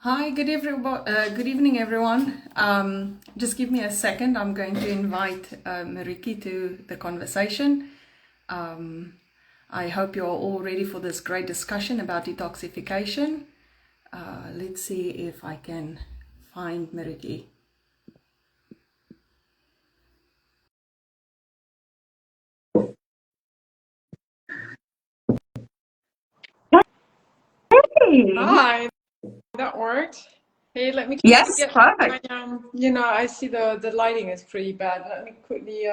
Hi, good evening, everyone. Just give me a second. I'm going to invite Mariki to the conversation. Um, I hope you're all ready for this great discussion about detoxification. Let's see if I can find Mariki. Hey. Hi, that worked. Hey, let me quickly Yes, get my, perfect. I see the lighting is pretty bad. Let me quickly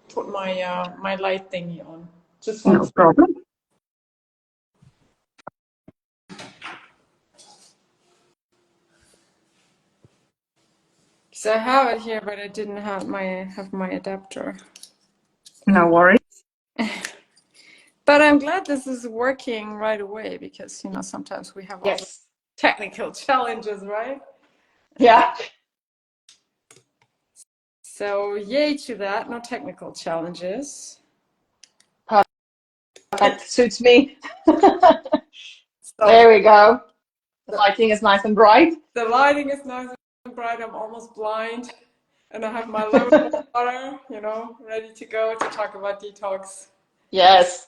put my light thingy on. Just one No second. problem. So I have it here, but I didn't have my adapter. No worries. But I'm glad this is working right away because, sometimes we have all the Yes. technical challenges, right? Yeah. So yay to that, no technical challenges. Perfect. Suits me. So There we go. The the, lighting is nice and bright. the lighting is nice and bright. I'm almost blind. And I have my lemon water, ready to go to talk about detox. Yes.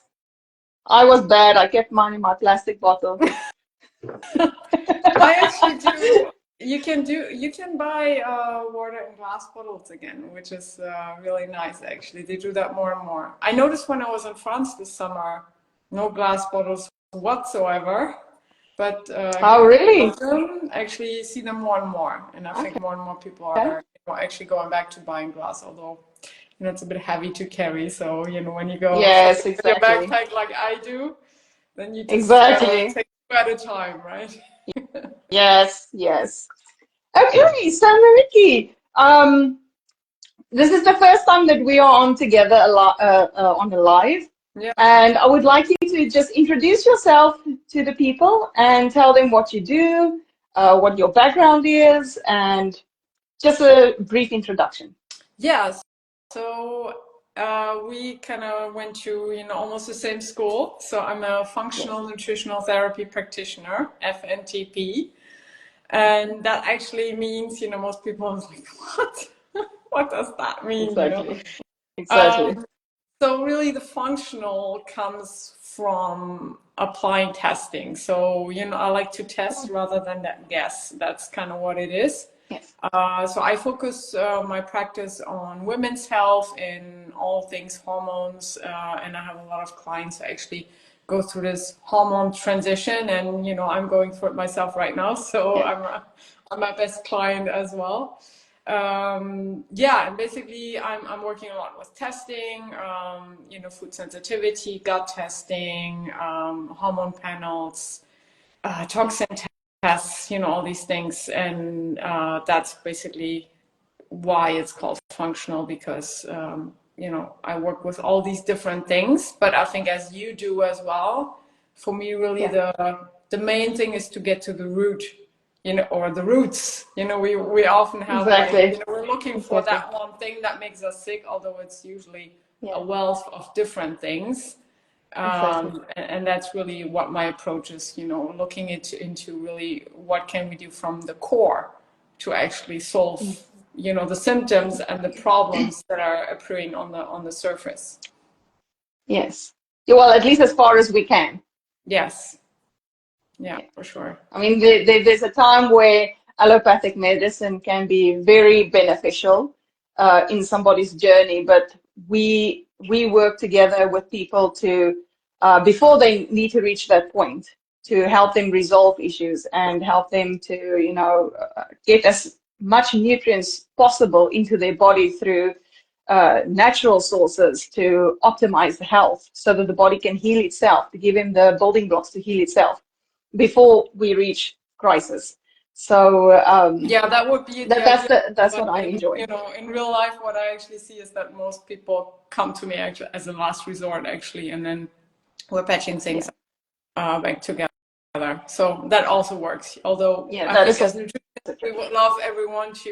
I was bad. I kept mine in my plastic bottle. I actually do. You can buy water in glass bottles again, which is really nice. Actually, they do that more and more. I noticed when I was in France this summer, no glass bottles whatsoever. But Oh, here in really? Belgium, actually you see them more and more, and I think more and more people Okay. are actually going back to buying glass. Although it's a bit heavy to carry. So when you go Yes, shopping with your exactly. backpack like I do, then you just Exactly. take two at a time, right? Yes, yes. Okay, so Mariki, this is the first time that we are on together on the live, Yeah. and I would like you to just introduce yourself to the people and tell them what you do, what your background is, and just a brief introduction. Yeah. So we kind of went to almost the same school. So I'm a Yes, functional nutritional therapy practitioner, FNTP. And that actually means, most people are like, what? What does that mean? exactly, exactly. Um, so really the functional comes from applying testing. So, I like to test rather than that guess. That's kind of what it is. Yes. So I focus my practice on women's health in all things hormones, and I have a lot of clients who actually go through this hormone transition, and I'm going through it myself right now, so Yeah. I'm my best client as well. Yeah, and basically I'm working a lot with testing, food sensitivity, gut testing, hormone panels, toxin tests, all these things. And that's basically why it's called functional because, I work with all these different things. But I think as you do as well, for me, really Yeah. the main thing is to get to the root, or the roots. We often have like, Exactly. we're looking for Exactly. that one thing that makes us sick, although it's usually a Yeah. wealth of different things. Exactly. And that's really what my approach is, looking into really what can we do from the core to actually solve, Mm, the symptoms and the exactly. problems that are appearing on the surface. Yes. Yeah, well, at least as far as we can. Yes, yeah, Yeah. for sure. I mean, there's a time where allopathic medicine can be very beneficial in somebody's journey, but we work together with people to before they need to reach that point to help them resolve issues and help them to get as much nutrients possible into their body through natural sources to optimize the health so that the body can heal itself, to give him the building blocks to heal itself before we reach crisis. So Yeah, that would be the that's ideal. that's But what I enjoy. in real life, what I actually see is that most people come to me actually as a last resort, actually, and then we're patching things Yeah, back together. So that also works. Although yeah, I that think is as also nutritionists, we true. would love everyone to,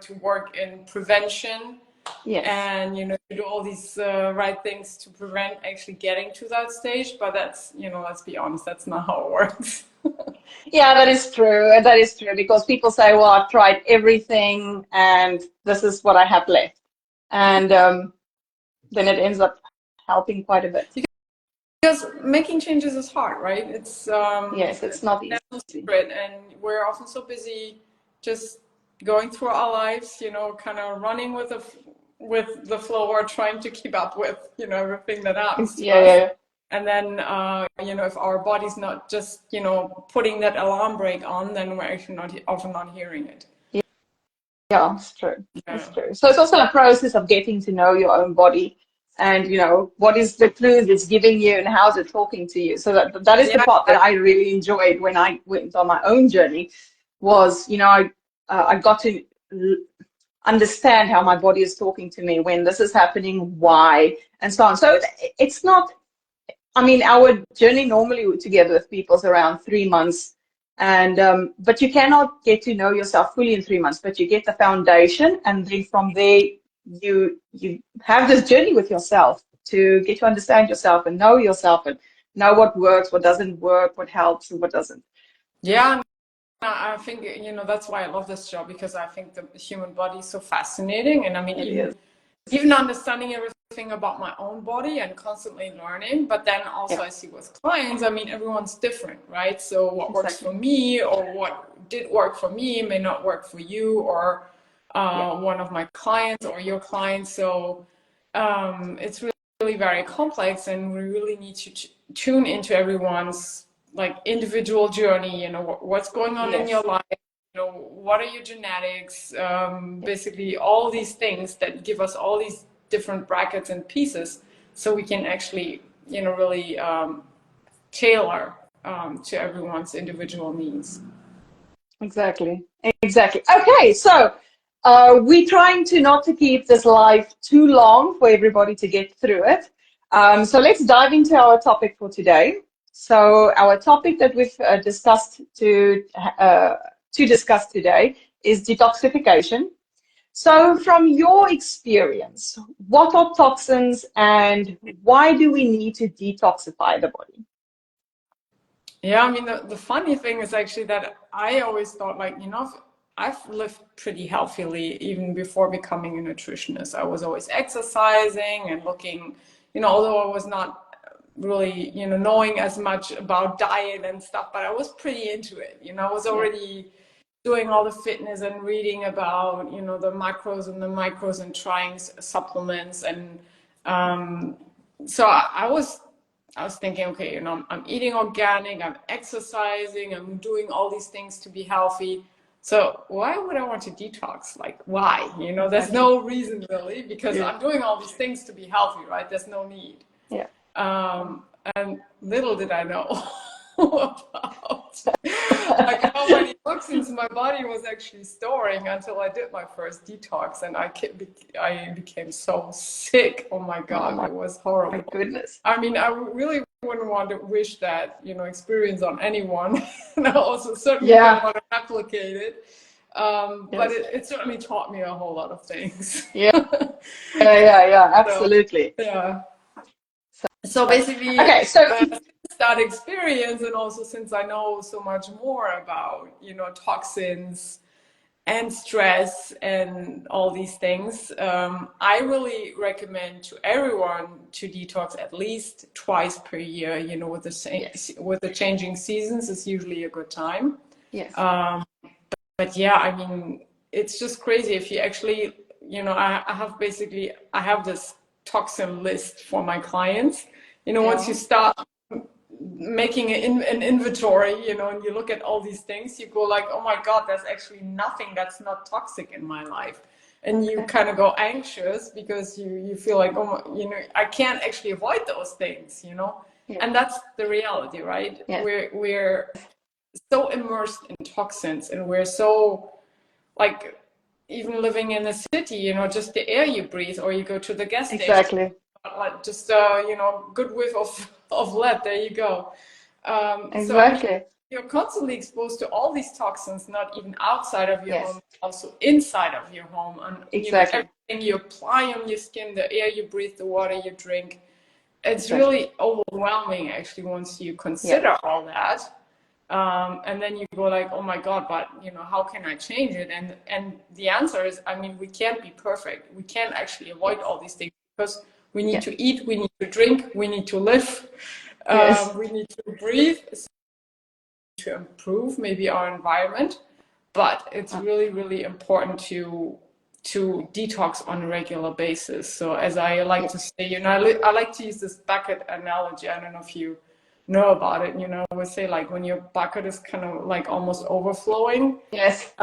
to work in prevention Yes, and, to do all these right things to prevent actually getting to that stage. But that's, let's be honest, that's not how it works. Yeah, that is true. That is true because people say, well, I've tried everything and this is what I have left. And then it ends up helping quite a bit. Because making changes is hard, right? It's Yes, it's not no easy. secret, and we're often so busy just going through our lives, you know, kind of running with the flow or trying to keep up with, you know, everything that happens to Yeah, us. yeah, And then, you know, if our body's not just, you know, putting that alarm brake on, then we're actually often not hearing it. yeah. Yeah, it's true. Yeah. It's true. So it's also a process of getting to know your own body and, you know, what is the clues it's giving you and how's it talking to you. So that is the Yeah, part that I really enjoyed when I went on my own journey was, you know, I got to understand how my body is talking to me when this is happening, why, and so on. So it's not, I mean, our journey normally together with people is around 3 months. And but you cannot get to know yourself fully in 3 months, but you get the foundation, and then from there you have this journey with yourself to get to understand yourself and know what works, what doesn't work, what helps, and what doesn't. yeah. I think, you know, that's why I love this job, because I think the human body is so fascinating. And I mean, It is. even understanding everything about my own body and constantly learning, but then also Yeah, I see with clients, I mean, everyone's different, right? So what works for exactly. me or what did work for me may not work for you or Yeah, one of my clients or your clients. So it's really very complex, and we really need to tune into everyone's like individual journey, you know, what's going on in your yes. life, you know, what are your genetics, Yeah, basically all these things that give us all these different brackets and pieces, so we can actually, you know, really tailor to everyone's individual needs. exactly. Exactly. Okay, so we're trying to not to keep this live too long for everybody to get through it. So let's dive into our topic for today. So our topic that we've discussed to discuss today is detoxification. So from your experience, what are toxins and why do we need to detoxify the body? Yeah, I mean, the funny thing is actually that I always thought, like, you know, I've lived pretty healthily even before becoming a nutritionist. I was always exercising and looking, you know, although I was not really, you know, knowing as much about diet and stuff, but I was pretty into it. You know, I was Yeah, already doing all the fitness and reading about, you know, the macros and the micros and trying supplements. And so I was thinking, okay, you know, I'm eating organic, I'm exercising, I'm doing all these things to be healthy. So why would I want to detox? Like, why? You know, there's exactly. no reason really, because Yeah, I'm doing all these things to be healthy, right? There's no need. yeah. And little did I know about like how many toxins my body was actually storing until I did my first detox, and I became so sick. Oh my Oh God, it was horrible. my goodness. I mean, I really wouldn't want to wish that, you know, experience on anyone, and I also certainly don't Yeah, want to replicate it. But yes. it certainly taught me a whole lot of things. Yeah, yeah, So absolutely. yeah. So, So basically, okay, so since that experience, and also since I know so much more about, you know, toxins and stress and all these things, I really recommend to everyone to detox at least twice per year. You know, yes, with the changing seasons is usually a good time. yes, But yeah, I mean, it's just crazy if you actually, you know, I have this toxin list for my clients. You know, once you yeah, start making an inventory, you know, and you look at all these things, you go like, oh my God, there's actually nothing that's not toxic in my life. And you kind exactly. of go anxious because you feel like, oh my, you know, I can't actually avoid those things, you know. Yeah, And that's the reality, right? yes, We're so immersed in toxins, and we're so like, even living in a city, you know, just the air you breathe, or you go to the gas station, exactly, like just you know, good whiff of lead. There you go. So I mean, exactly. you're constantly exposed to all these toxins, not even outside of your Yes, home, also inside of your home, and you know, exactly, everything you apply on your skin, the air you breathe, the water you drink. It's exactly. really overwhelming, actually, once you Yeah, consider all that. And then you go like, oh my God, but how can I change it? And the answer is, I mean, we can't be perfect. We can't actually avoid all these things because we need to eat, we need to drink, we need to live, we need to breathe, to improve maybe our environment. But it's really, really important to detox on a regular basis. So as I like to say, I like to use this bucket analogy. I don't know if you know about it. We say like when your bucket is kind of like almost overflowing. Yes.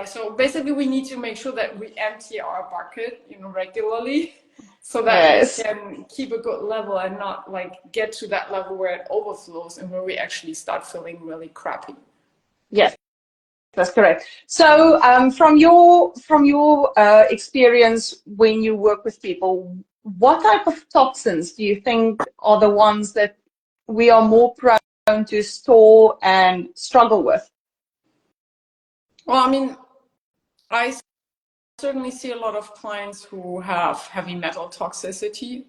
So basically we need to make sure that we empty our bucket, regularly, so that we can keep a good level and not like get to that level where it overflows and where we actually start feeling really crappy. Yes. That's correct. So, from your experience when you work with people, what type of toxins do you think are the ones that we are more prone to store and struggle with? Well, I mean, I certainly see a lot of clients who have heavy metal toxicity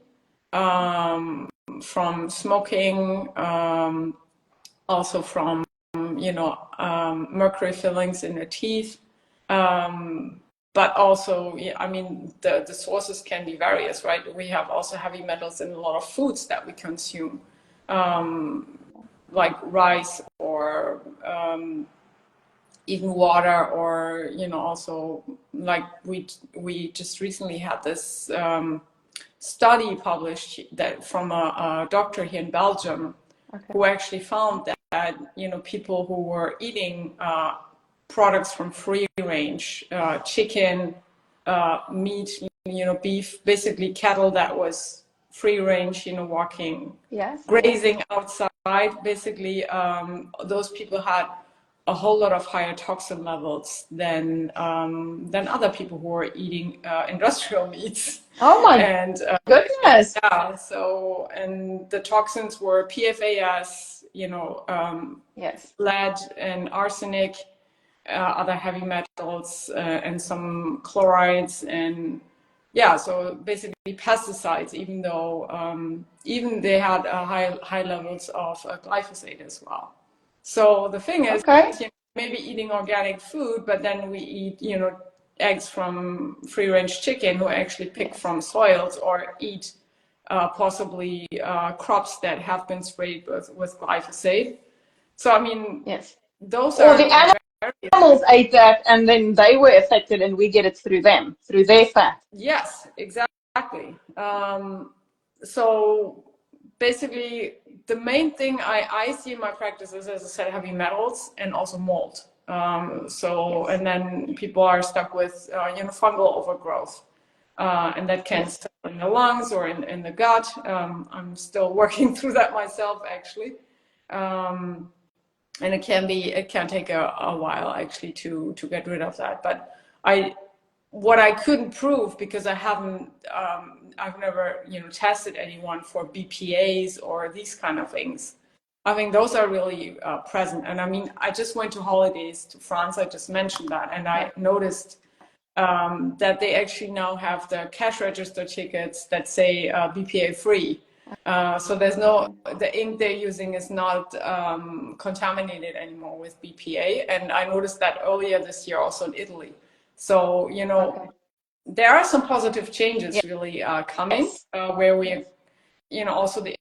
from smoking, also from mercury fillings in the teeth. But also, I mean, the sources can be various, right? We have also heavy metals in a lot of foods that we consume, like rice or even water, or also like we just recently had this study published that from a doctor here in Belgium, who actually found that people who were eating products from free range, chicken, meat, beef, basically cattle that was free range, walking, grazing outside, basically those people had a whole lot of higher toxin levels than other people who are eating industrial meats. Oh my goodness! Yeah. So, and the toxins were PFAS, lead and arsenic, other heavy metals, and some chlorides, and so basically pesticides. Even though even they had high levels of glyphosate as well. So the thing is, maybe eating organic food, but then we eat, eggs from free-range chicken who actually pick from soils, or eat possibly crops that have been sprayed with glyphosate. So I mean, those are the animals ate that, and then they were affected, and we get it through them, through their fat. Yes, exactly. So basically, the main thing I see in my practice is, as I said, heavy metals and also mold. And then people are stuck with fungal overgrowth, and that can start in the lungs or in the gut. I'm still working through that myself, actually. And it can take a while actually to get rid of that. But what I couldn't prove, because I've never tested anyone for BPAs or these kind of things. I think those are really present. And I mean, I just went to holidays to France. I just mentioned that, and I noticed that they actually now have the cash register tickets that say BPA free. So the ink they're using is not contaminated anymore with BPA. And I noticed that earlier this year also in Italy. So, there are some positive changes really coming, where we, also the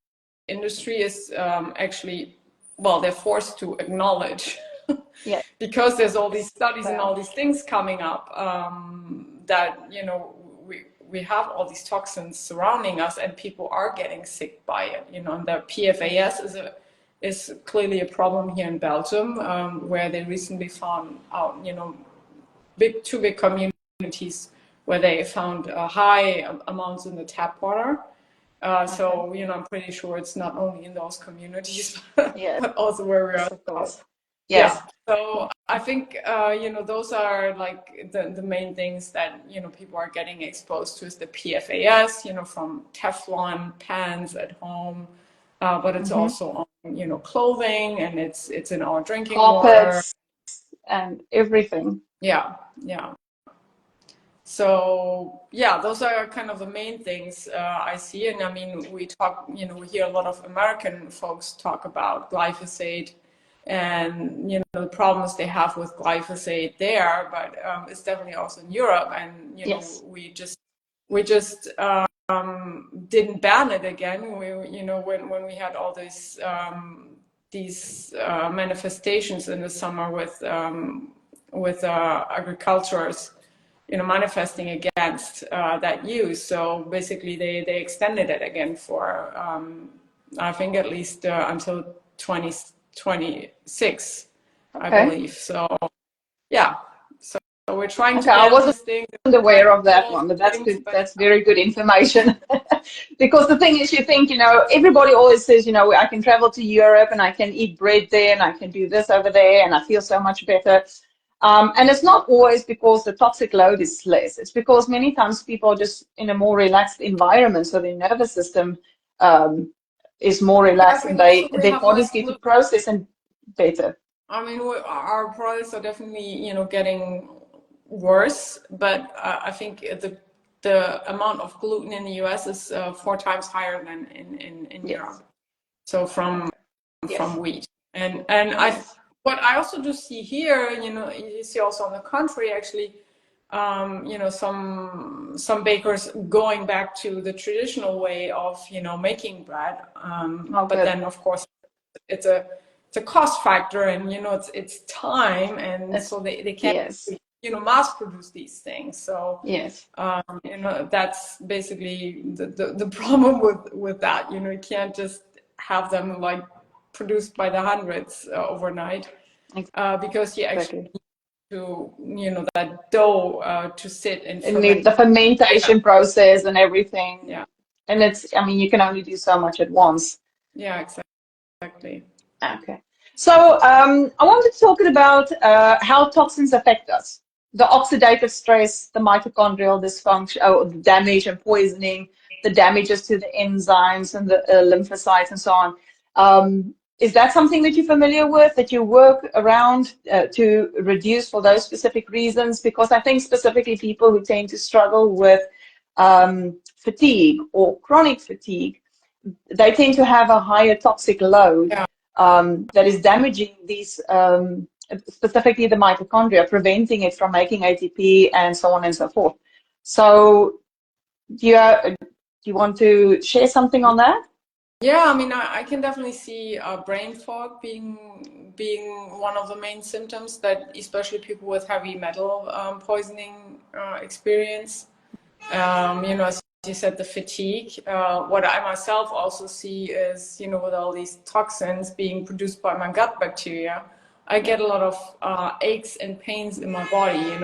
industry is actually, well, they're forced to acknowledge because there's all these studies and all these things coming up, that, we have all these toxins surrounding us, and people are getting sick by it, and the PFAS is clearly a problem here in Belgium, where they recently found out, two big communities where they found high amounts in the tap water. So, I'm pretty sure it's not only in those communities, but also where we are. Yes. So I think, those are like the main things that, people are getting exposed to, is the PFAS, from Teflon pans at home, but it's also on, clothing, and it's in our drinking water. And everything. Yeah. So those are kind of the main things I see. And I mean, we hear a lot of American folks talk about glyphosate and the problems they have with glyphosate there, but it's definitely also in Europe. And Yes. we just didn't ban it again. When we had all these manifestations in the summer with agricultures, manifesting against that use. So basically, they extended it again for I think at least until 2026, Okay. I believe. So yeah, so we're trying to I ban wasn't these things, aware of that one, but that's good. That's very good information. Because the thing is, you think, everybody always says, I can travel to Europe and I can eat bread there and I can do this over there and I feel so much better. And it's not always because the toxic load is less. It's because many times people are just in a more relaxed environment, so their nervous system is more relaxed and their bodies get to process and better. I mean, our products are definitely, getting worse, but I think the amount of gluten in the US is 4 times higher than in Yes. Europe. So from wheat, and Yes. what I also do see here, you see also on the contrary, actually, some bakers going back to the traditional way of making bread, but then of course it's a cost factor, and it's time, and so they can't Yes. mass produce these things. So Yes. that's basically the problem with that. You can't just have them like produced by the hundreds overnight, because you actually need to that dough to sit and ferment. The fermentation process and everything. Yeah. And you can only do so much at once. Yeah, exactly. Okay. So I wanted to talk about how toxins affect us. The oxidative stress, the mitochondrial dysfunction, the damage and poisoning, the damages to the enzymes and the lymphocytes and so on. Is that something that you're familiar with, that you work around to reduce for those specific reasons? Because I think specifically people who tend to struggle with fatigue or chronic fatigue, they tend to have a higher toxic load. Yeah. That is damaging these, specifically the mitochondria, preventing it from making ATP and so on and so forth. So do you want to share something on that? Yeah, I mean, I can definitely see brain fog being one of the main symptoms that especially people with heavy metal poisoning experience. As you said, the fatigue. What I myself also see is, with all these toxins being produced by my gut bacteria, I get a lot of aches and pains in my body.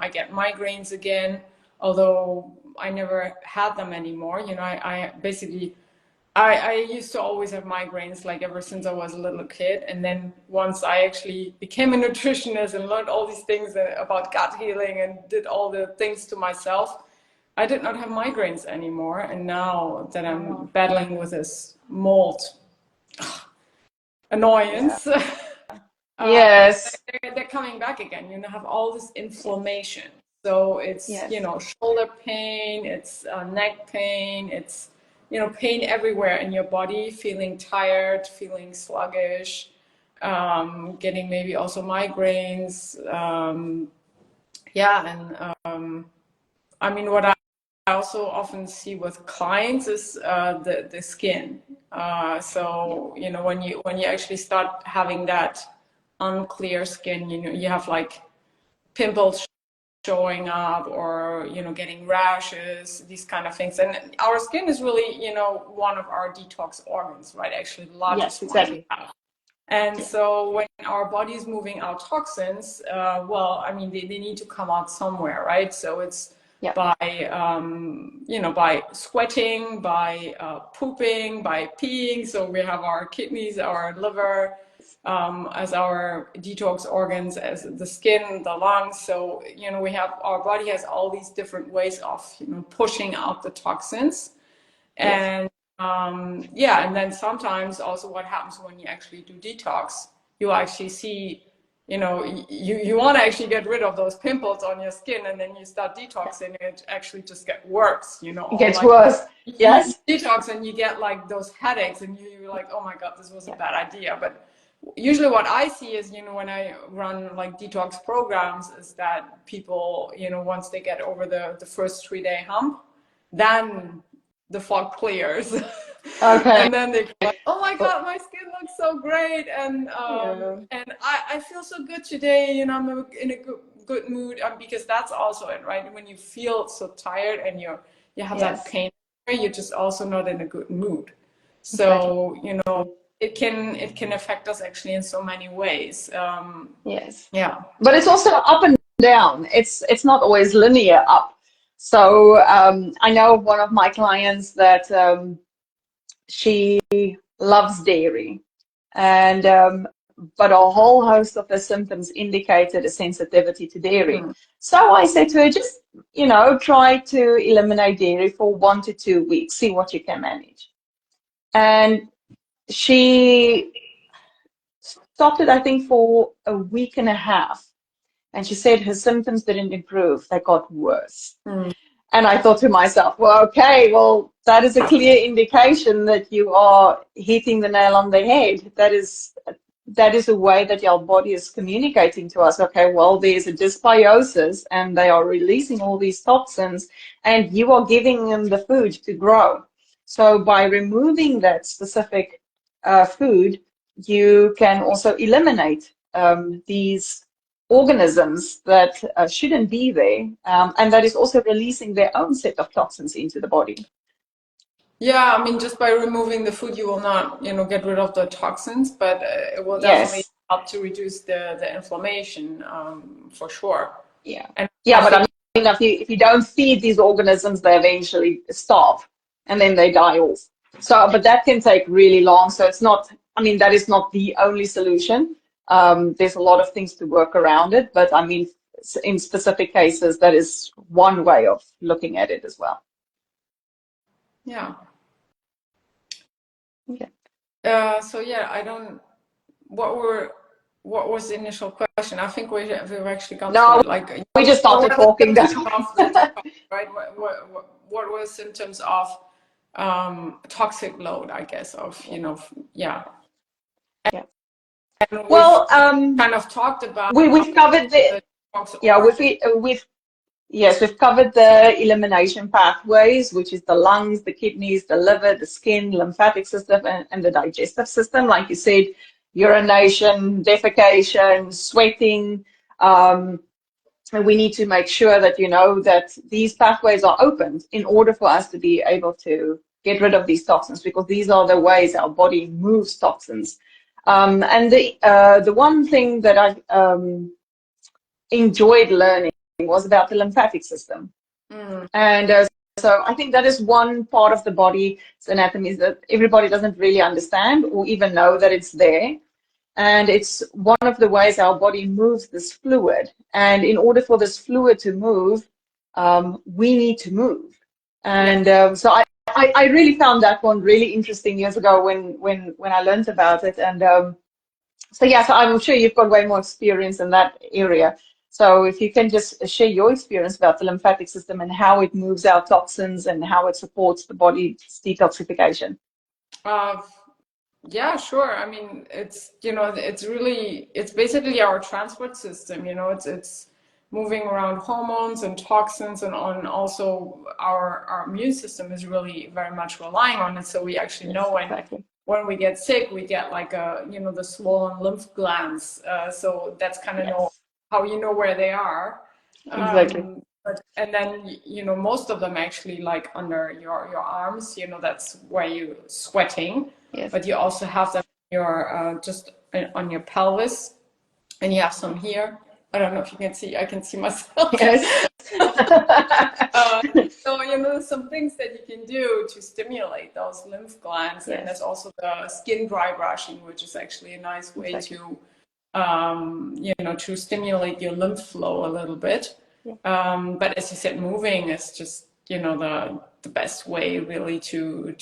I get migraines again, although I never had them anymore. I basically, I used to always have migraines, like ever since I was a little kid. And then once I actually became a nutritionist and learned all these things about gut healing and did all the things to myself, I did not have migraines anymore. And now that I'm battling with this mold annoyance, yes, they're coming back again. Have all this inflammation. So it's, shoulder pain, it's neck pain, it's, pain everywhere in your body, feeling tired, feeling sluggish, getting maybe also migraines. I mean, what I also often see with clients is the skin. So when you actually start having that unclear skin, you have like pimples showing up, or getting rashes, these kind of things. And our skin is really one of our detox organs, right? Actually, the largest one we have. And so when our body is moving out toxins, I mean, they need to come out somewhere, right? So it's by by sweating, by pooping, by peeing. So we have our kidneys, our liver, as our detox organs, as the skin, the lungs. So we have, our body has all these different ways of pushing out the toxins. And and then sometimes also what happens when you actually do detox, you actually see, you want to actually get rid of those pimples on your skin, and then you start detoxing, it actually just gets worse, It gets worse. Yes. You detox and you get like those headaches, and you're like, oh my God, this was a bad idea. But usually what I see is, when I run like detox programs, is that people, once they get over the first 3-day hump, then the fog clears. Okay. And then they go like, oh my God, my skin looks so great. Yeah. And I feel so good today, I'm in a good mood, because that's also it, right? When you feel so tired and you have that Yes. pain, you're just also not in a good mood. Exactly. So, it can affect us actually in so many ways. Yes. Yeah. But it's also up and down. It's not always linear up. So I know one of my clients that she loves dairy, and but a whole host of the symptoms indicated a sensitivity to dairy. So I said to her, just try to eliminate dairy for 1 to 2 weeks, see what you can manage. And she stopped it, I think, for a week and a half. And she said her symptoms didn't improve, they got worse. And I thought to myself, well, okay, well, that is a clear indication that you are hitting the nail on the head. That is a way that your body is communicating to us. Okay, well, there's a dysbiosis and they are releasing all these toxins and you are giving them the food to grow. So by removing that specific food, you can also eliminate these organisms that shouldn't be there, and that is also releasing their own set of toxins into the body. Yeah, I mean, just by removing the food, you will not, get rid of the toxins, but it will definitely Yes. help to reduce the inflammation, for sure. Yeah. And Yeah, I but I think, mean, if you don't feed these organisms, they eventually starve and then they die off. So, but that can take really long. So it's not, I mean, that is not the only solution. There's a lot of things to work around it, but I mean, in specific cases, that is one way of looking at it as well. yeah. Okay. So yeah, I don't. What was the initial question? I think we've actually gone through No, it. Like, we just what started were the talking. That's symptoms why. of the detox, right? What were the symptoms of toxic load? I guess of yeah. Yeah. And we've Well, kind of talked about we've covered the the detox yeah origin. we've covered the elimination pathways, which is the lungs, the kidneys, the liver, the skin, lymphatic system, and the digestive system. Like you said, urination, defecation, sweating. And we need to make sure that that these pathways are opened in order for us to be able to get rid of these toxins, because these are the ways our body moves toxins. And the one thing that I enjoyed learning was about the lymphatic system. And so I think that is one part of the body's anatomy that everybody doesn't really understand or even know that it's there. And it's one of the ways our body moves this fluid. And in order for this fluid to move, we need to move. And so I really found that one really interesting years ago when I learned about it. And so yeah, so I'm sure you've got way more experience in that area. So if you can just share your experience about the lymphatic system and how it moves out toxins and how it supports the body's detoxification. Yeah, sure. I mean, it's basically our transport system. It's moving around hormones and toxins, and on also our immune system is really very much relying on it. So we actually know Exactly. when we get sick, we get like the swollen lymph glands. So that's kind of Yes, how you know where they are. exactly. And then most of them actually like under your arms. That's where you sweating, Yes. but you also have them your just on your pelvis, and you have some here. I don't know if you can see. I can see myself. Yes. So some things that you can do to stimulate those lymph glands, and there's Yes, also the skin dry brushing, which is actually a nice way exactly. to stimulate your lymph flow a little bit. Yeah. But as you said, moving is just the best way really to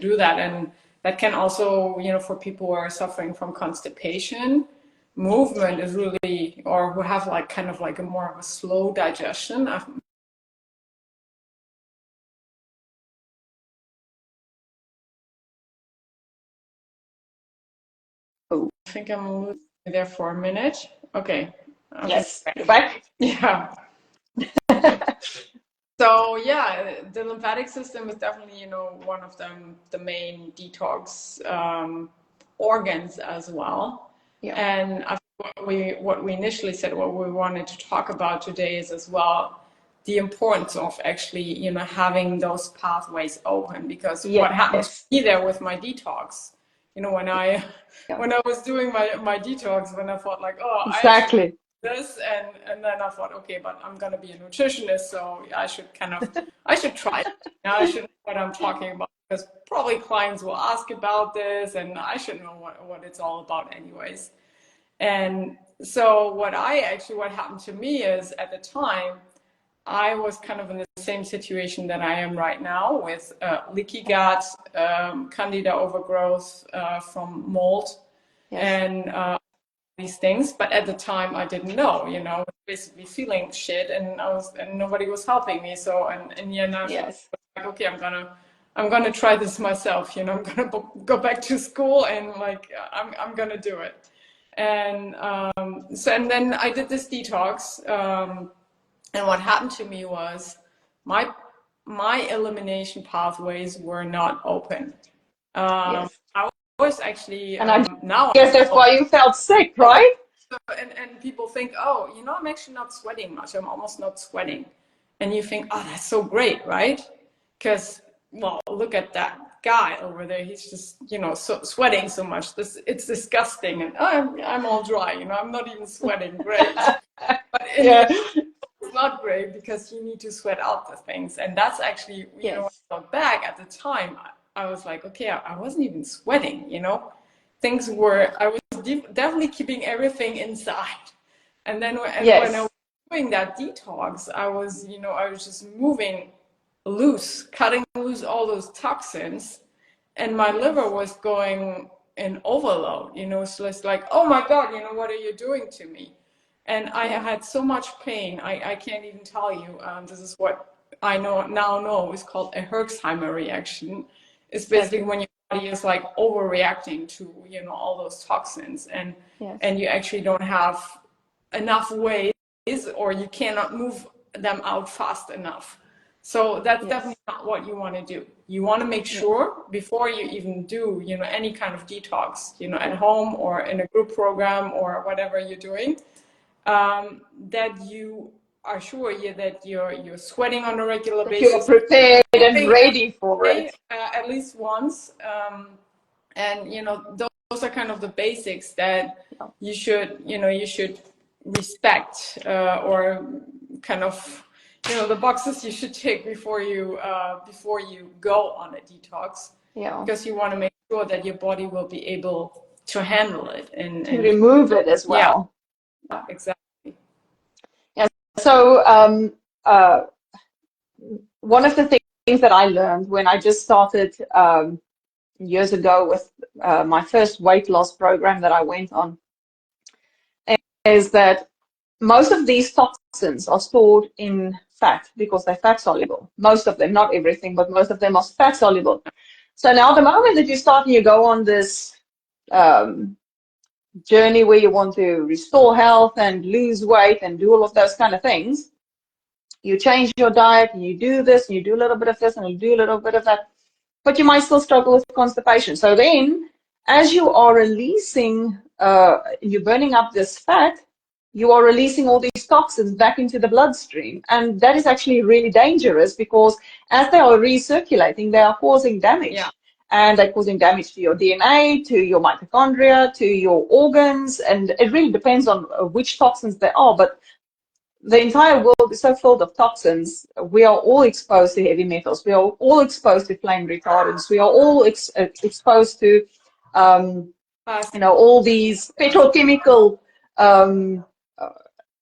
do that. And that can also for people who are suffering from constipation, movement is really, or who have like kind of like a more of a slow digestion. I think I'm losing you there for a minute. Okay. Yes, you're back. Yeah. So yeah, the lymphatic system is definitely, one of the main detox organs as well. Yeah. And I think what we initially said, what we wanted to talk about today is as well the importance of actually, having those pathways open, because what happened to me there with my detox, when I was doing my detox, when I thought like, oh, exactly. I should do this, and then I thought, okay, but I'm gonna be a nutritionist, so I should I should try it. Now I should know what I'm talking about, because probably clients will ask about this, and I should know what it's all about anyways. And so what happened to me is, at the time, I was kind of in the same situation that I am right now, with leaky gut, candida overgrowth from mold, and these things. But at the time, I didn't know. Basically feeling shit, and nobody was helping me. So in the end, I was like, okay, I'm gonna try this myself. I'm gonna go back to school, and like I'm gonna do it. And and then I did this detox. And what happened to me was my elimination pathways were not open. I was actually, and I now guess that's why you felt sick, right? So, and people think, oh, I'm actually not sweating much. I'm almost not sweating. And you think, oh, that's so great, right? Because, well, look at that guy over there. He's just, sweating so much. It's disgusting. And I'm all dry, I'm not even sweating. Great. But it's not great, because you need to sweat out the things. And that's actually, when I look back at the time, I was like, okay, I wasn't even sweating, things were, I was definitely keeping everything inside. And then when I was doing that detox, I was just moving loose, cutting loose all those toxins, and my liver was going in overload, so it's like, oh my God, what are you doing to me? And I had so much pain. I can't even tell you. This is what I now know is called a Herxheimer reaction. It's basically when your body is like overreacting to all those toxins, and you actually don't have enough ways, or you cannot move them out fast enough. So that's definitely not what you want to do. You want to make sure before you even do any kind of detox, at home or in a group program or whatever you're doing, that you are sure that you're sweating on a regular basis. You're prepared and ready for it. At least once. And those are kind of the basics that you should respect, or kind of the boxes you should take before you go on a detox. Because you want to make sure that your body will be able to handle it and to remove it as well. Yeah, exactly. Yeah. So one of the things that I learned when I just started years ago with my first weight loss program that I went on is that most of these toxins are stored in fat, because they're fat soluble. Most of them, not everything, but most of them are fat soluble. So now the moment that you start and you go on this journey where you want to restore health and lose weight and do all of those kind of things, you change your diet and you do this and you do a little bit of this and you do a little bit of that, but you might still struggle with constipation. So then, as you are releasing, you're burning up this fat, you are releasing all these toxins back into the bloodstream. And that is actually really dangerous, because as they are recirculating, they are causing damage. And they're causing damage to your DNA, to your mitochondria, to your organs. And it really depends on which toxins they are. But the entire world is so filled of toxins. We are all exposed to heavy metals. We are all exposed to flame retardants. We are all exposed to, all these petrochemical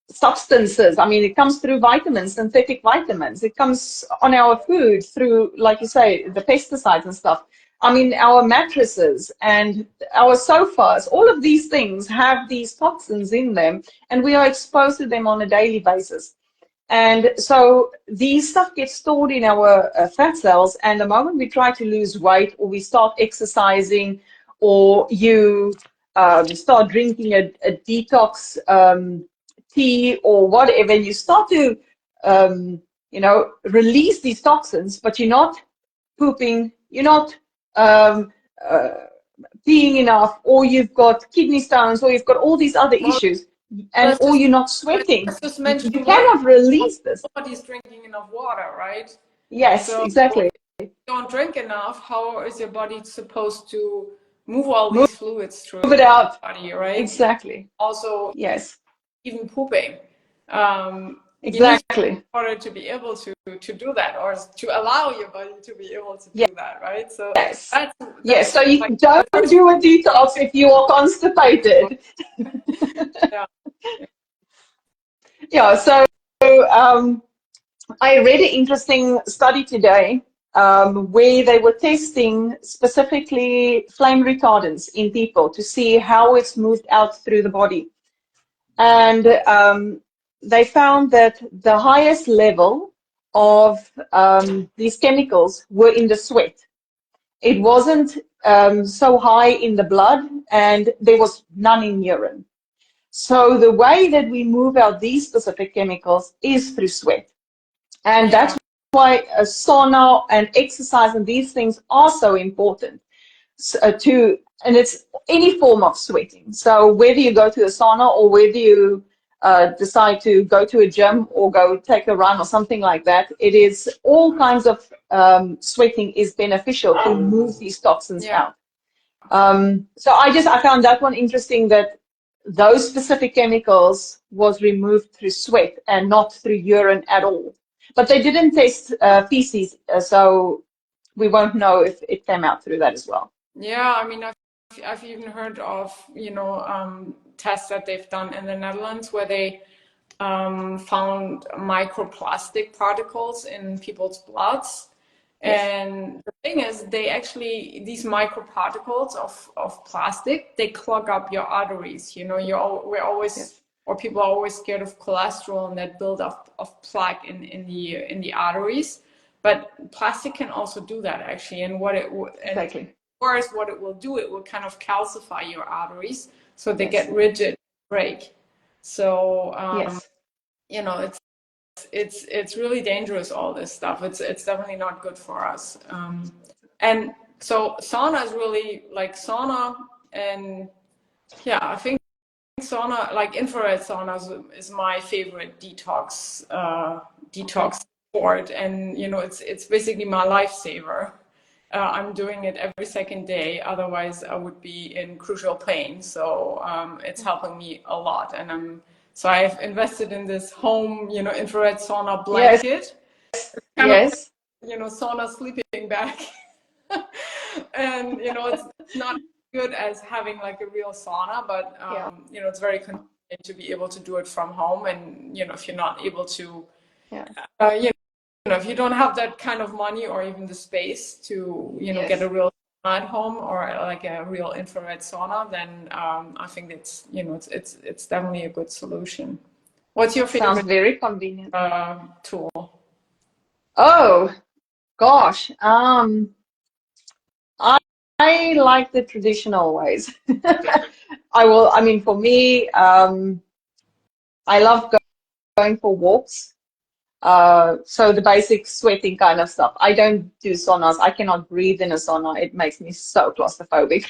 substances. I mean, it comes through vitamins, synthetic vitamins. It comes on our food through, like you say, the pesticides and stuff. I mean, our mattresses and our sofas, all of these things have these toxins in them, and we are exposed to them on a daily basis. And so these stuff gets stored in our fat cells, and the moment we try to lose weight, or we start exercising, or you start drinking a detox tea or whatever, and you start to, release these toxins, but you're not pooping, you're not um, uh, peeing enough, or you've got kidney stones, or you've got all these other Well, issues, and or you're not sweating, let's just you mention water. cannot release this. Nobody's drinking enough water, right? Yes, So exactly. if you don't drink enough, how is your body supposed to move all Move these fluids through it out. your body, right? Exactly. Also, Yes. even pooping. You need Exactly. water to be able to do that, or to allow your body to be able to do that, right? So Yes. that's Yes. So you like don't the first do a detox if you are constipated. yeah. Yeah. So um, I read an interesting study today where they were testing specifically flame retardants in people to see how it's moved out through the body. And they found that the highest level of these chemicals were in the sweat. It wasn't so high in the blood, and there was none in urine. So the way that we move out these specific chemicals is through sweat. And Yeah. that's why a sauna and exercise and these things are so important and it's any form of sweating. So whether you go to a sauna or whether you decide to go to a gym or go take a run or something like that, it is all kinds of sweating is beneficial to move these toxins Yeah. out. So I found that one interesting, that those specific chemicals was removed through sweat and not through urine at all. But they didn't test feces, so we won't know if it came out through that as well. Yeah, I mean, I've even heard of, tests that they've done in the Netherlands where they found microplastic particles in people's bloods. Yes. And the thing is, these microparticles of plastic, they clog up your arteries. We're always, Yes. or people are always scared of cholesterol and that buildup of plaque in the arteries. But plastic can also do that actually. And Exactly. course, what it will do, it will kind of calcify your arteries so they Yes. get rigid, break. So Yes. it's really dangerous, all this stuff. It's definitely not good for us. And so sauna is really like sauna, and yeah, I think sauna, like infrared sauna, is my favorite detox sport, and it's basically my lifesaver. I'm doing it every second day, otherwise I would be in crucial pain. So it's helping me a lot, and so I've invested in this home, infrared sauna Yes. blanket. Kind of Yes. like, sauna sleeping bag, and it's not good as having like a real sauna, but it's very convenient to be able to do it from home. And if you're not able to, Yeah. if you don't have that kind of money or even the space to, Yes. get a real sauna at home or like a real infrared sauna, then I think it's definitely a good solution. What's your Sounds favorite very convenient. tool? Oh gosh. I like the traditional ways. I mean, for me, I love going for walks. So the basic sweating kind of stuff. I don't do saunas. I cannot breathe in a sauna. It makes me so claustrophobic.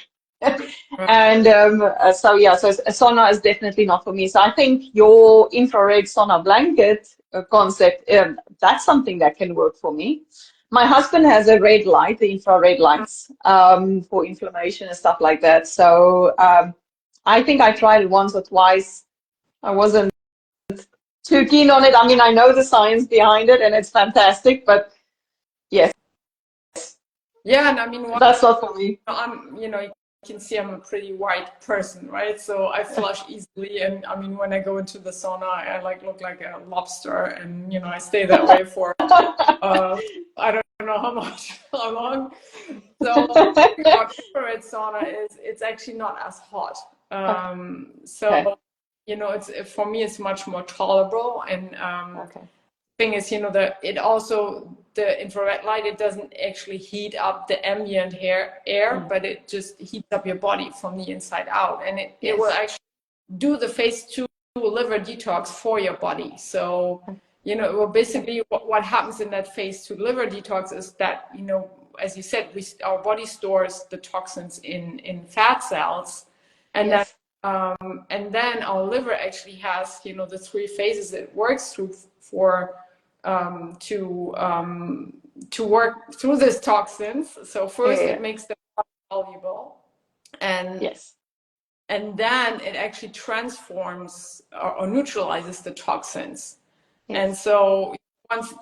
And so a sauna is definitely not for me. So I think your infrared sauna blanket concept, that's something that can work for me. My husband has a red light, the infrared lights, for inflammation and stuff like that. So I think I tried it once or twice. I wasn't too keen on it. I mean, I know the science behind it and it's fantastic, but yes, Yeah, and I mean, that's not for me. you can see I'm a pretty white person, right? So I flush easily, and I mean, when I go into the sauna, I look like a lobster, and I stay that way for I don't know how long. So about infrared sauna is it's actually not as hot. So Okay. it's for me it's much more tolerable, and Okay. thing is, it also, the infrared light, it doesn't actually heat up the ambient air, but it just heats up your body from the inside out, and it will actually do the phase 2 liver detox for your body. So, well, basically what happens in that phase 2 liver detox is that, as you said, our body stores the toxins in fat cells, and then our liver actually has, the 3 phases it works through to work through these toxins. So first it makes them soluble, and then it actually transforms or neutralizes the toxins. And so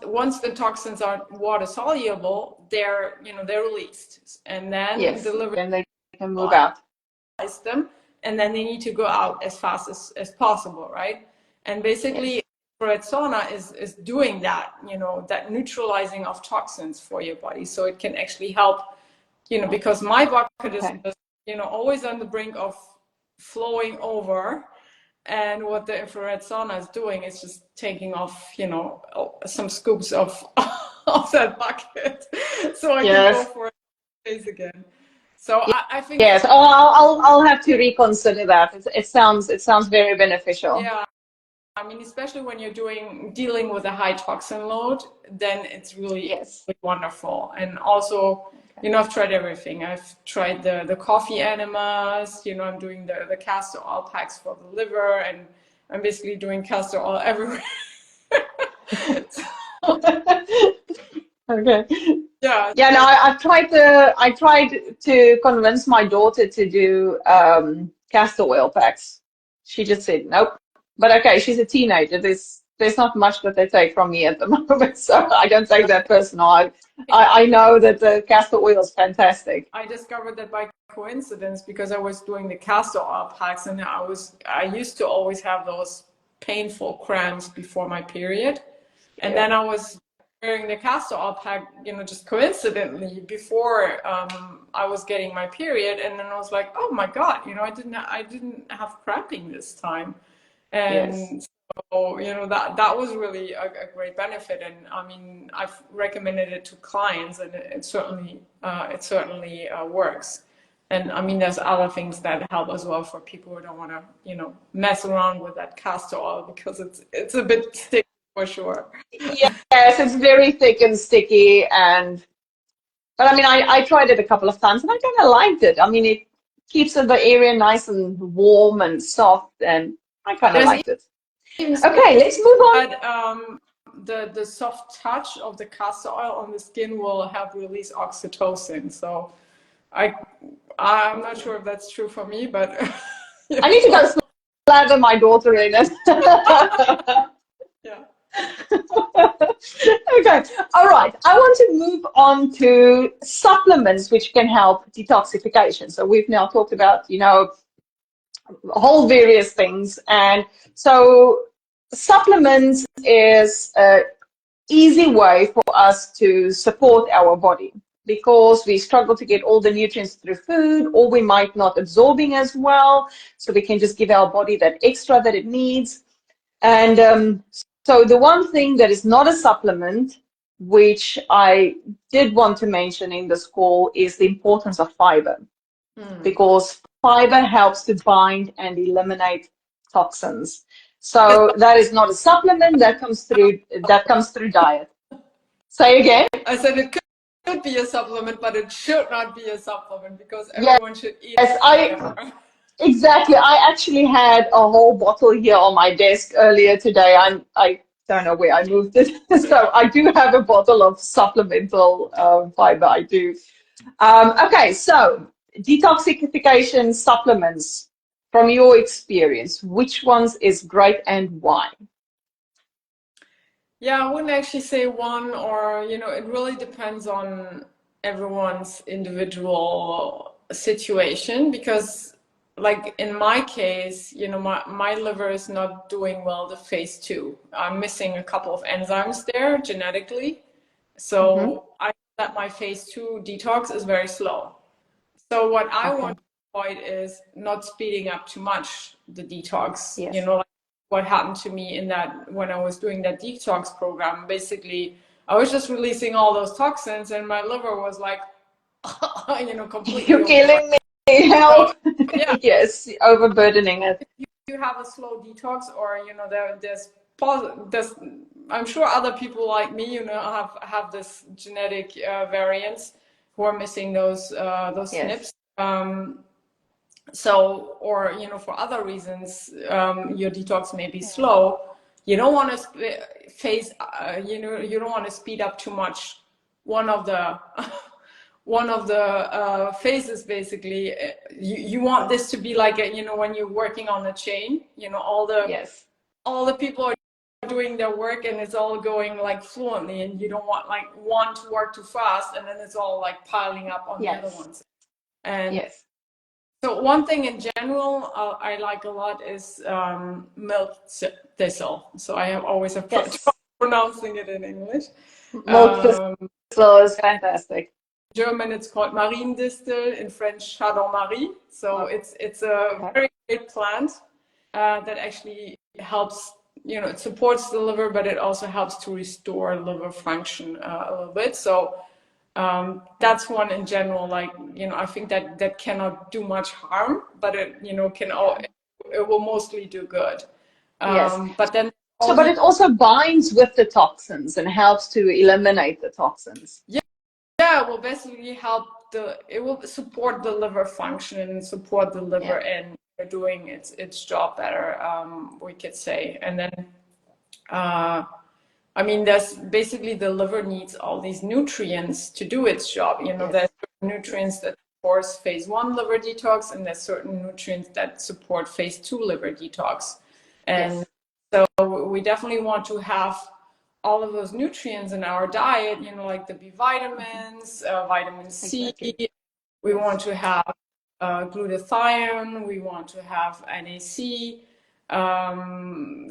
once the toxins are water soluble, they're released, and then the liver then they can move out. Them, and then they need to go out as fast as possible, right? And basically, infrared sauna is doing that, that neutralizing of toxins for your body, so it can actually help, because my bucket is just, always on the brink of flowing over. And what the infrared sauna is doing is just taking off, some scoops of that bucket, so I can go for days again. So I think I'll have to reconsider that. It sounds very beneficial. Yeah, I mean, especially when you're dealing with a high toxin load, then it's really wonderful. And also, I've tried everything. I've tried the coffee enemas, I'm doing the castor oil packs for the liver, and I'm basically doing castor oil everywhere. Okay. Yeah. No, I tried to convince my daughter to do castor oil packs. She just said nope. But okay, she's a teenager. There's not much that they take from me at the moment, so I don't take that personal. I know that the castor oil is fantastic. I discovered that by coincidence, because I was doing the castor oil packs, and I used to always have those painful cramps before my period, and then I was wearing the castor oil pack, just coincidentally before I was getting my period, and then I was like, oh my God, I didn't have cramping this time, and so that was really a great benefit. And I mean, I've recommended it to clients, and it certainly works. And I mean, there's other things that help as well for people who don't want to mess around with that castor oil, because it's a bit sticky. For sure. Yes, it's very thick and sticky, but I mean, I tried it a couple of times and I kind of liked it. I mean, it keeps the area nice and warm and soft, and I kind of liked it. Okay, let's move on. The soft touch of the castor oil on the skin will help release oxytocin. So I'm not sure if that's true for me, but I need to go slather my daughter in it. Yeah. Okay. All right. I want to move on to supplements which can help detoxification. So we've now talked about, whole various things. And so supplements is an easy way for us to support our body, because we struggle to get all the nutrients through food, or we might not absorbing as well. So we can just give our body that extra that it needs. And so the one thing that is not a supplement, which I did want to mention in this call, is the importance of fiber, because fiber helps to bind and eliminate toxins. So that is not a supplement, that comes through diet. Say again? I said it could be a supplement, but it should not be a supplement, because everyone should eat it. Exactly. I actually had a whole bottle here on my desk earlier today. I don't know where I moved it. So I do have a bottle of supplemental fiber. I do. Okay, so detoxification supplements, from your experience, which ones is great and why? Yeah, I wouldn't actually say one, or, it really depends on everyone's individual situation, because like in my case, my liver is not doing well the phase 2. I'm missing a couple of enzymes there genetically. So I know that my phase 2 detox is very slow. So what I want to avoid is not speeding up too much the detox, like what happened to me in that when I was doing that detox program. Basically, I was just releasing all those toxins, and my liver was like, completely You're killing me. overwhelmed. Help. Yeah, Yes, overburdening it. you have a slow detox, or there's I'm sure other people like me, have this genetic variants who are missing those Yes. SNPs. So, or for other reasons, your detox may be slow. You don't want to phase, you don't want to speed up too much. One of the phases, basically, you want this to be like when you're working on a chain, Yes. all the people are doing their work and it's all going like fluently, and you don't want like one to work too fast and then it's all like piling up on the other ones. And Yes. so one thing in general I like a lot is milk thistle. So I have always a Yes. pronouncing it in English. Milk thistle is fantastic. German it's called Mariendistel, in French Chardon Marie. So it's a very great plant that actually helps, it supports the liver, but it also helps to restore liver function a little bit. So that's one in general, like, I think that cannot do much harm, but it, it will mostly do good. Yes. But then So, but it also binds with the toxins and helps to eliminate the toxins. Yeah, will basically it will support the liver function and support the liver in doing its job better, we could say. And then, there's basically the liver needs all these nutrients to do its job. There's certain nutrients that support phase 1 liver detox, and there's certain nutrients that support phase 2 liver detox. And so we definitely want to have all of those nutrients in our diet, like the B vitamins, vitamin C. Exactly. We want to have glutathione. We want to have NAC.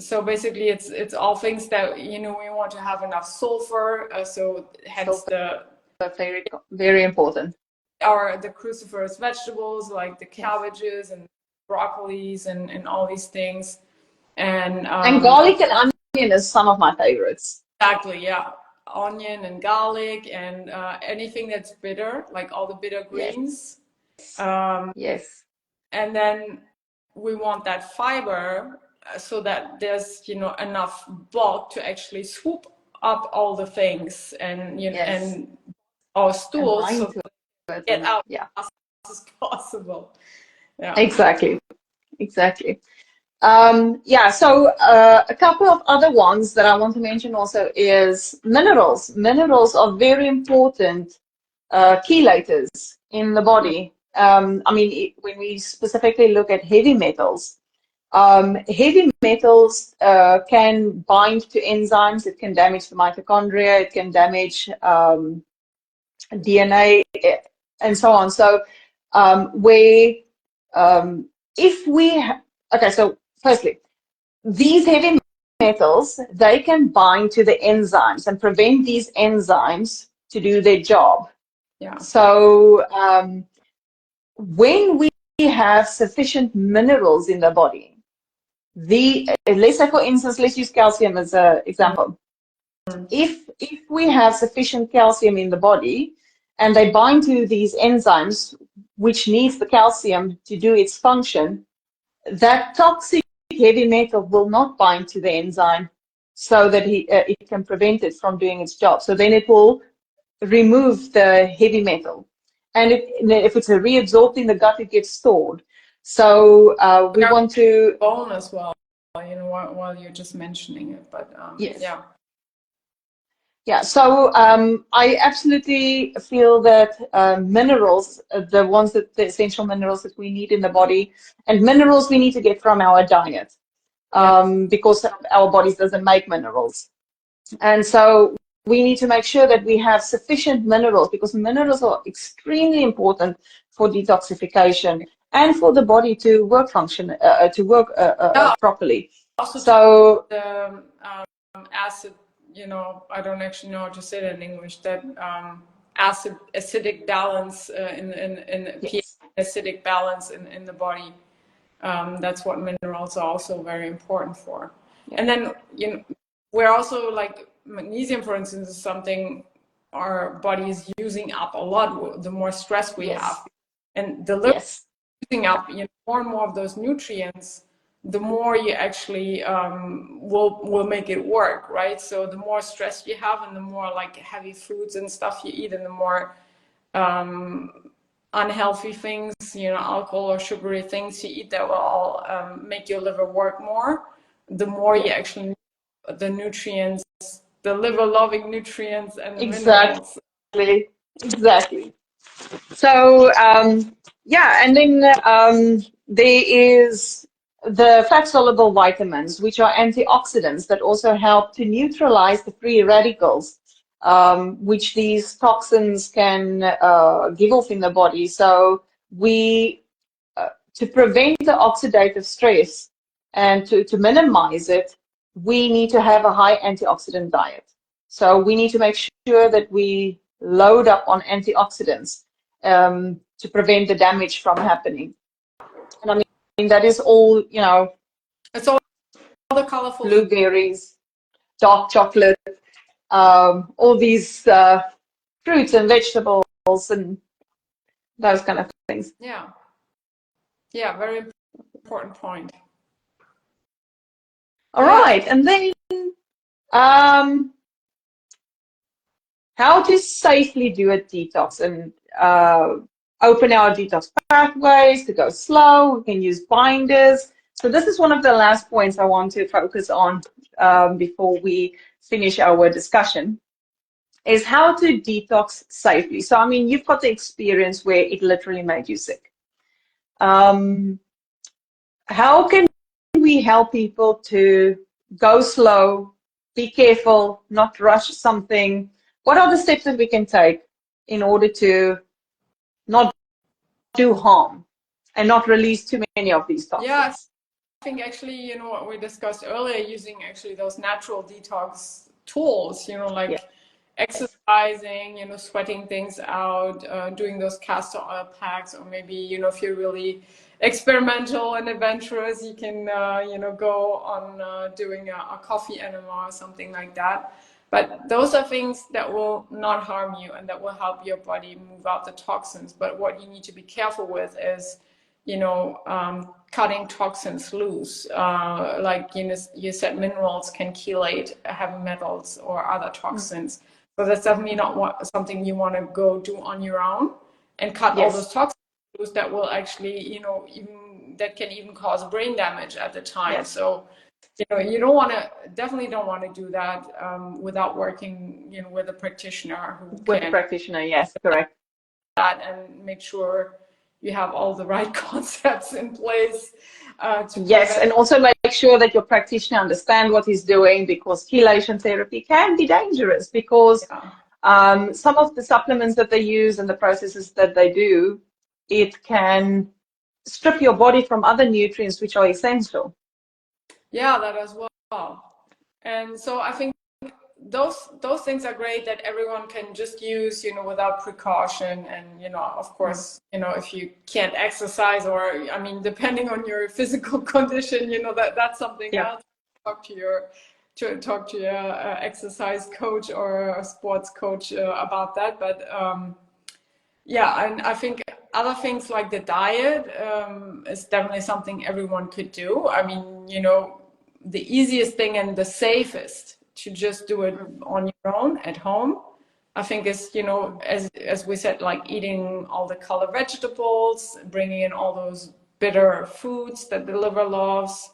So basically, it's all things that we want to have enough sulfur. So hence Very, very important. the cruciferous vegetables like the cabbages and broccolis and all these things. And garlic and onion is some of my favorites. Exactly, yeah. Onion and garlic and anything that's bitter, like all the bitter greens. Yes. And then we want that fiber so that there's enough bulk to actually swoop up all the things and and our stools so that get out as fast as possible. Yeah. Exactly. So a couple of other ones that I want to mention also is minerals. Minerals are very important chelators in the body. When we specifically look at heavy metals, heavy metals can bind to enzymes. It can damage the mitochondria. It can damage DNA and so on. So so firstly, these heavy metals, they can bind to the enzymes and prevent these enzymes to do their job. Yeah. So when we have sufficient minerals in the body, let's say, for instance, let's use calcium as an example. If we have sufficient calcium in the body and they bind to these enzymes, which needs the calcium to do its function, that toxic heavy metal will not bind to the enzyme so that it can prevent it from doing its job. So then it will remove the heavy metal. And if it's reabsorbed in the gut, it gets stored. So we want to... Bone as well, while you're just mentioning it. But yeah. Yeah, so I absolutely feel that minerals, the essential minerals that we need in the body, and minerals we need to get from our diet, because our bodies doesn't make minerals. And so we need to make sure that we have sufficient minerals, because minerals are extremely important for detoxification and for the body to work properly. Also, so the acid. I don't actually know how to say that in English, that acidic balance in pH acidic balance in the body. That's what minerals are also very important for. And then, we're also like magnesium, for instance, is something our body is using up a lot the more stress we have. And the liver using up more and more of those nutrients, the more you actually will make it work, right? So the more stress you have and the more like heavy foods and stuff you eat and the more unhealthy things, alcohol or sugary things you eat that will all make your liver work more, the more you actually need the nutrients, the liver-loving nutrients and the minerals. Exactly. So, and then there is the fat-soluble vitamins, which are antioxidants that also help to neutralize the free radicals, which these toxins can give off in the body. So to prevent the oxidative stress and to minimize it, we need to have a high antioxidant diet. So we need to make sure that we load up on antioxidants to prevent the damage from happening. And I mean that is all, it's all the colorful blueberries, dark chocolate, all these fruits and vegetables and those kind of things. Yeah, very important point. All right, and then how to safely do a detox and open our detox pathways, to go slow. We can use binders. So this is one of the last points I want to focus on before we finish our discussion, is how to detox safely. So, I mean, you've got the experience where it literally made you sick. How can we help people to go slow, be careful, not rush something? What are the steps that we can take in order to not do harm and not release too many of these toxins? Yeah, I think actually, what we discussed earlier, using actually those natural detox tools, like exercising, sweating things out, doing those castor oil packs, or maybe, if you're really experimental and adventurous, you can, go on doing a coffee enema or something like that. But those are things that will not harm you and that will help your body move out the toxins. But what you need to be careful with is, cutting toxins loose. Like you said, minerals can chelate heavy metals or other toxins. So that's definitely not something you want to go do on your own and cut all those toxins loose that will actually, that can even cause brain damage at the time. So, you definitely don't want to do that without working, with a practitioner Yes, correct. That and make sure you have all the right concepts in place. And also make sure that your practitioner understands what he's doing, because chelation therapy can be dangerous because some of the supplements that they use and the processes that they do, it can strip your body from other nutrients which are essential. Yeah, that as well. And so I think those things are great that everyone can just use, without precaution. And, of course, if you can't exercise or, depending on your physical condition, that's something else. Talk to your exercise coach or a sports coach about that. But and I think other things like the diet is definitely something everyone could do. The easiest thing and the safest to just do it on your own at home, I think is, as we said, like eating all the color vegetables, bringing in all those bitter foods that the liver loves,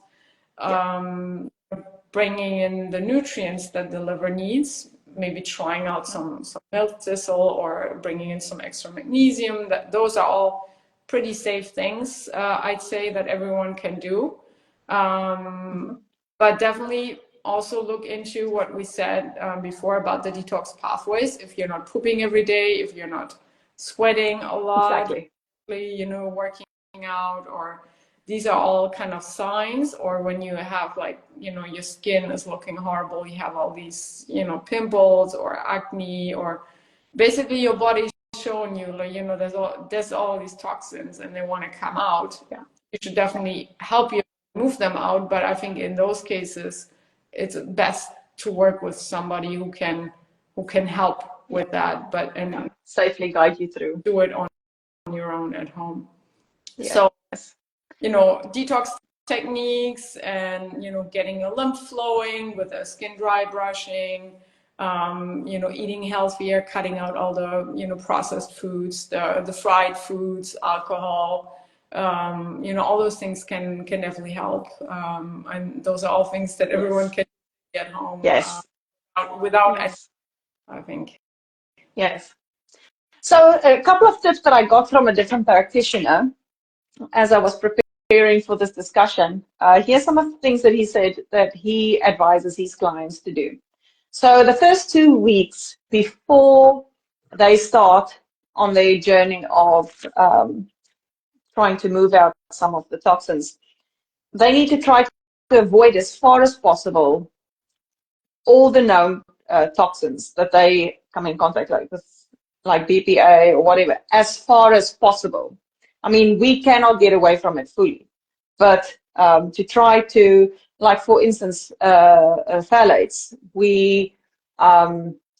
bringing in the nutrients that the liver needs, maybe trying out some milk thistle or bringing in some extra magnesium. Those are all pretty safe things, I'd say, that everyone can do. But definitely also look into what we said before about the detox pathways. If you're not pooping every day, if you're not sweating a lot, working out, or these are all kind of signs. Or when you have your skin is looking horrible, you have all these, pimples or acne, or basically your body's showing you, there's all these toxins and they want to come out. you should definitely help you move them out. But I think in those cases, it's best to work with somebody who can help with that, but and safely guide you through. do it on your own at home. Yes. So, detox techniques and, getting your lymph flowing with a skin dry brushing, eating healthier, cutting out all the, processed foods, the fried foods, alcohol, all those things can definitely help. And those are all things that everyone can do at home. Yes. Without Yes. any, I think. Yes. So a couple of tips that I got from a different practitioner as I was preparing for this discussion. Here's some of the things that he said that he advises his clients to do. So the first 2 weeks before they start on their journey of trying to move out some of the toxins, they need to try to avoid as far as possible all the known toxins that they come in contact with, like BPA or whatever, as far as possible. I mean, we cannot get away from it fully, but to try to, like for instance, phthalates,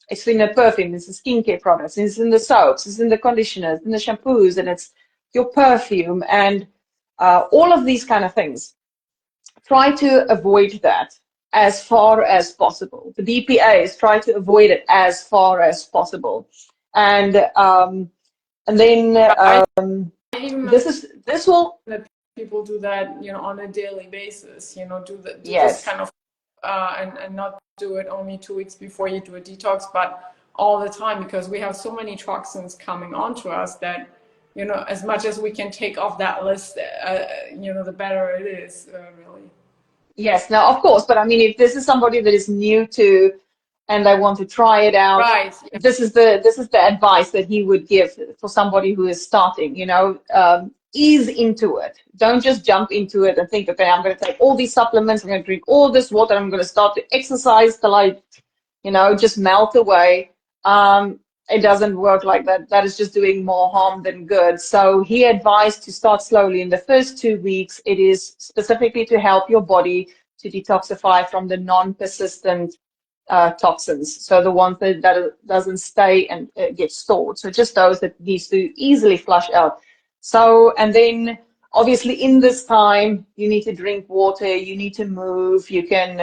it's in the perfume, it's the skincare products, it's in the soaps, it's in the conditioners, in the shampoos, and it's your perfume and all of these kind of things. Try to avoid that as far as possible. The BPAs, try to avoid it as far as possible. And then this will. That people do that, on a daily basis. Do Yes. this kind of and not do it only 2 weeks before you do a detox, but all the time, because we have so many toxins coming onto us that as much as we can take off that list, the better it is, really. Yes, now of course, but I mean, if this is somebody that is new to and they want to try it out, right? Yeah. This is the advice that he would give for somebody who is starting. Ease into it. Don't just jump into it and think, okay, I'm going to take all these supplements, I'm going to drink all this water, I'm going to start to exercise till I, just melt away. It doesn't work like that. That is just doing more harm than good. So he advised to start slowly. In the first 2 weeks, it is specifically to help your body to detoxify from the non-persistent toxins. So the ones that doesn't stay and get stored. So just those that needs to easily flush out. So, and then obviously in this time, you need to drink water, you need to move, you can,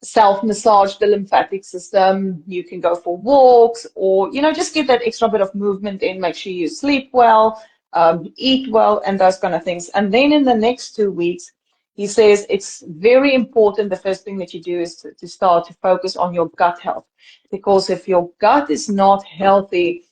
self-massage the lymphatic system, you can go for walks, or, just get that extra bit of movement in, make sure you sleep well, eat well, and those kind of things. And then in the next 2 weeks, he says it's very important, the first thing that you do is to start to focus on your gut health. Because if your gut is not healthy,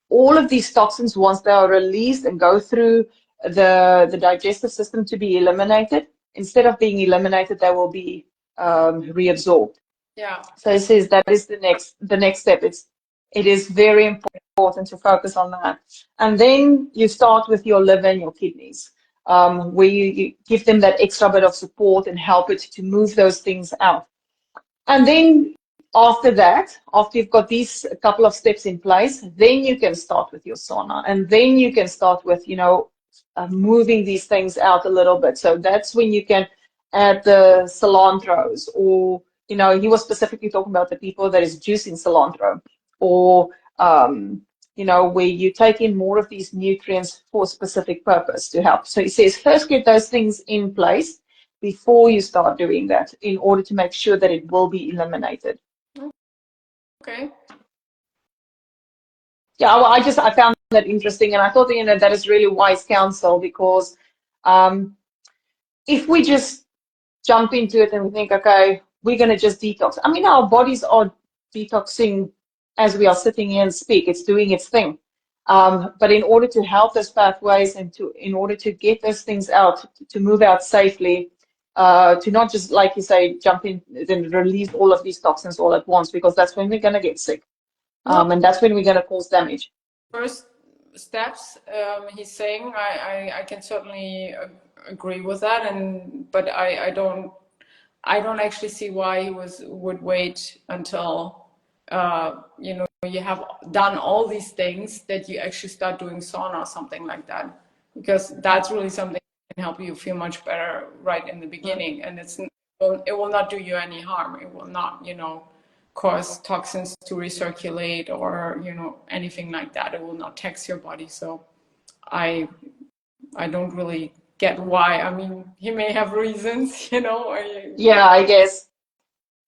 all of these toxins, once they are released and go through the digestive system to be eliminated, instead of being eliminated, they will be reabsorbed. Yeah. So he says that is the next step. It is very important to focus on that. And then you start with your liver and your kidneys, where you give them that extra bit of support and help it to move those things out. And then after that, after you've got these couple of steps in place, then you can start with your sauna, and then you can start with, moving these things out a little bit. So that's when you can add the cilantros, or, he was specifically talking about the people that is juicing cilantro, or, where you take in more of these nutrients for a specific purpose to help. So he says, first get those things in place before you start doing that, in order to make sure that it will be eliminated. Okay. Yeah, well, I found that interesting, and I thought that is really wise counsel, because if we just jump into it and we think, okay, we're going to just detox. I mean, our bodies are detoxing as we are sitting here and speak. It's doing its thing. But in order to help those pathways and in order to get those things out, to move out safely, to not just, like you say, jump in and release all of these toxins all at once, because that's when we're going to get sick. And that's when we're going to cause damage. First steps, he's saying, I can certainly agree with that, but I don't actually see why he would wait until you have done all these things that you actually start doing sauna or something like that. because that's really something that can help you feel much better right in the beginning. And it will not do you any harm. It will not, cause toxins to recirculate or, anything like that. It will not tax your body. So I don't really get why. I mean, he may have reasons, Yeah, I guess.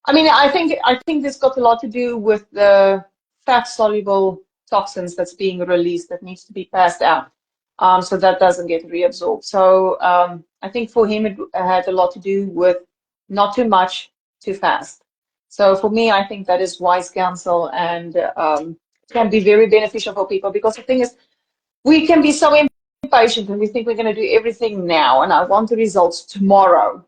I mean, I think this got a lot to do with the fat-soluble toxins that's being released that needs to be passed out, so that doesn't get reabsorbed. So I think for him it had a lot to do with not too much, too fast. So for me, I think that is wise counsel and can be very beneficial for people because the thing is, we can be so impatient and we think we're going to do everything now, and I want the results tomorrow.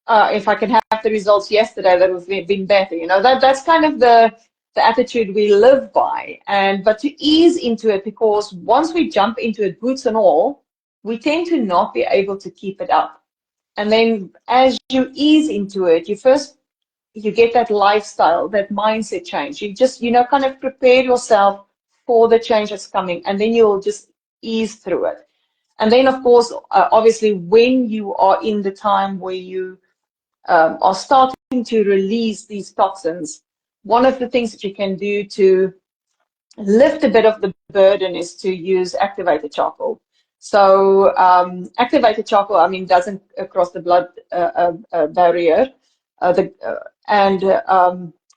If I can have the results yesterday, that would have been better. That's kind of the attitude we live by. But to ease into it, because once we jump into it, boots and all, we tend to not be able to keep it up. And then as you ease into it, you get that lifestyle, that mindset change. You just, kind of prepare yourself for the change that's coming, and then you'll just ease through it. And then, of course, obviously, when you are in the time where you are starting to release these toxins, one of the things that you can do to lift a bit of the burden is to use activated charcoal. So activated charcoal, I mean, doesn't cross the blood barrier, and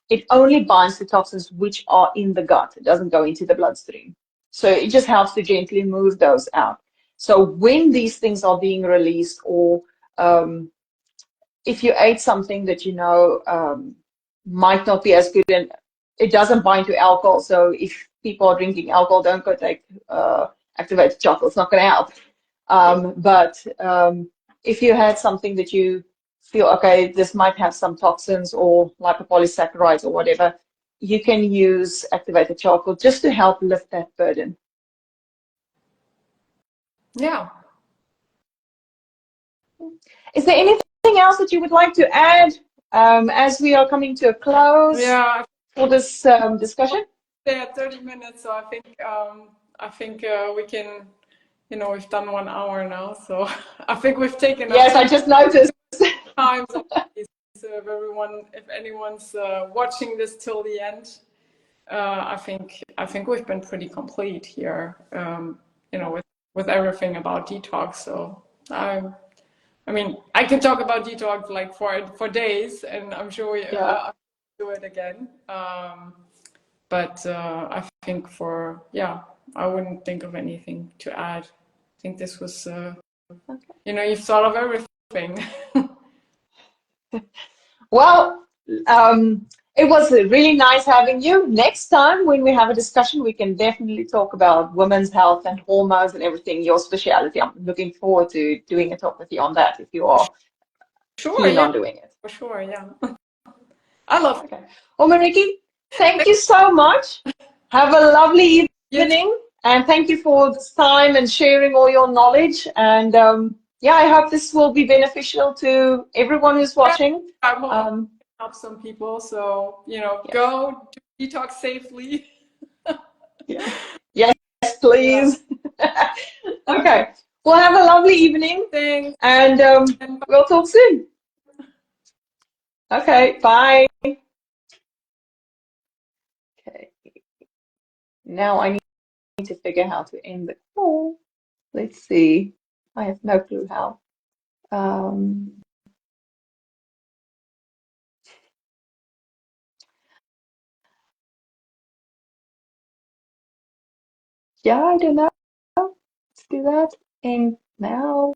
it only binds to toxins which are in the gut. It doesn't go into the bloodstream. So it just helps to gently move those out. So when these things are being released, or if you ate something that might not be as good, and it doesn't bind to alcohol, so if people are drinking alcohol, don't go take activated charcoal. It's not going to help. But if you had something that you feel, okay, this might have some toxins or lipopolysaccharides or whatever, you can use activated charcoal just to help lift that burden. Yeah. Is there anything else that you would like to add as we are coming to a close for this discussion? Stay at 30 minutes, so I think we can, we've done 1 hour now, so I think we've taken Yes, I just noticed. Time. So if anyone's watching this till the end, I think we've been pretty complete here, with everything about detox. So I mean, I could talk about detox like for days, and I'm sure we do it again. But I think I wouldn't think of anything to add. I think this was, you've thought of everything. Well, it was really nice having you. Next time when we have a discussion, we can definitely talk about women's health and hormones and everything, your specialty. I'm looking forward to doing a talk with you on that if you are keen on doing it. For sure, yeah. I love it. Okay. Well, Mariki, thank you so much. Have a lovely evening, and thank you for this time and sharing all your knowledge. And I hope this will be beneficial to everyone who's watching. I hope help some people. So, go detox safely. Yes, please. Okay. Well, have a lovely evening. Thanks. And we'll talk soon. Okay, bye. Okay. Now I need to figure out how to end the call. Let's see. I have no clue how. Yeah, I don't know. Let's do that. And now.